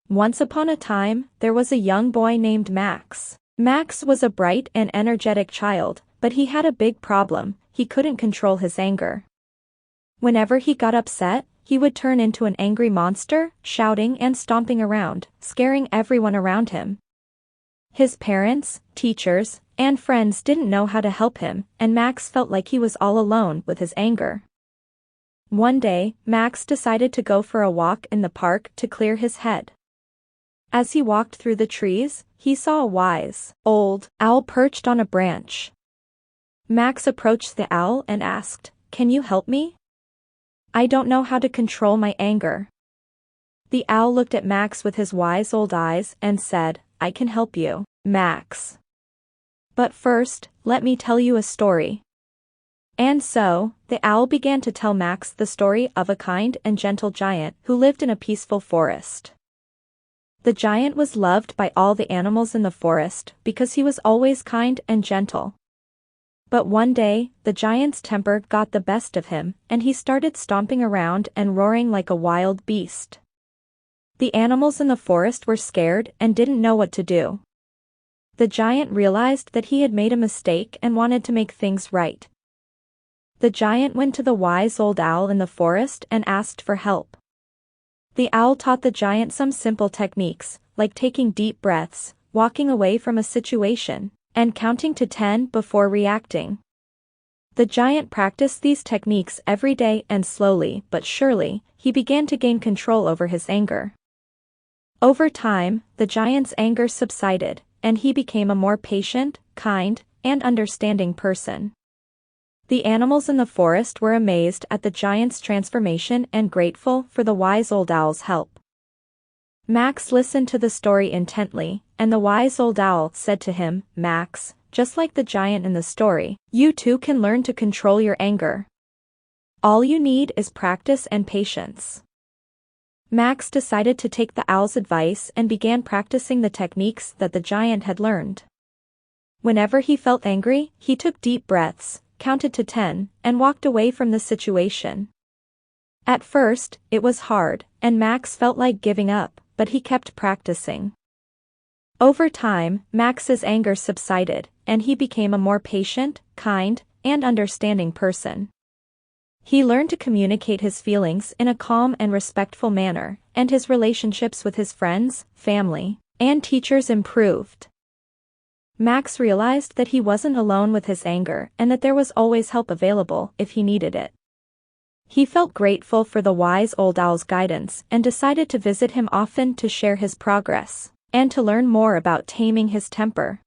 Once upon a time, there was a young boy named Max. Max was a bright and energetic child, but he had a big problem: he couldn't control his anger. Whenever he got upset, he would turn into an angry monster, shouting and stomping around, scaring everyone around him. His parents, teachers, and friends didn't know how to help him, and Max felt like he was all alone with his anger. One day, Max decided to go for a walk in the park to clear his head. As he walked through the trees, he saw a wise, old owl perched on a branch. Max approached the owl and asked, "Can you help me? I don't know how to control my anger." The owl looked at Max with his wise old eyes and said, "I can help you, Max. But first, let me tell you a story." And so, the owl began to tell Max the story of a kind and gentle giant who lived in a peaceful forest. The giant was loved by all the animals in the forest because he was always kind and gentle. But one day, the giant's temper got the best of him, and he started stomping around and roaring like a wild beast. The animals in the forest were scared and didn't know what to do. The giant realized that he had made a mistake and wanted to make things right. The giant went to the wise old owl in the forest and asked for help. The owl taught the giant some simple techniques, like taking deep breaths, walking away from a situation, and counting to 10 before reacting. The giant practiced these techniques every day, and slowly but surely, he began to gain control over his anger. Over time, the giant's anger subsided, and he became a more patient, kind, and understanding person. The animals in the forest were amazed at the giant's transformation and grateful for the wise old owl's help. Max listened to the story intently, and the wise old owl said to him, "Max, just like the giant in the story, you too can learn to control your anger. All you need is practice and patience." Max decided to take the owl's advice and began practicing the techniques that the giant had learned. Whenever he felt angry, he took deep breaths, counted to 10, and walked away from the situation. At first, it was hard, and Max felt like giving up, but he kept practicing. Over time, Max's anger subsided, and he became a more patient, kind, and understanding person. He learned to communicate his feelings in a calm and respectful manner, and his relationships with his friends, family, and teachers improved. Max realized that he wasn't alone with his anger and that there was always help available if he needed it. He felt grateful for the wise old owl's guidance and decided to visit him often to share his progress and to learn more about taming his temper.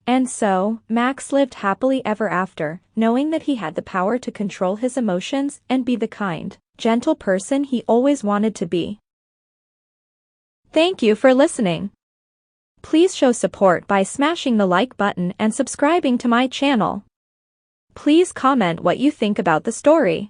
And so, Max lived happily ever after, knowing that he had the power to control his emotions and be the kind, gentle person he always wanted to be. Thank you for listening. Please show support by smashing the like button and subscribing to my channel. Please comment what you think about the story.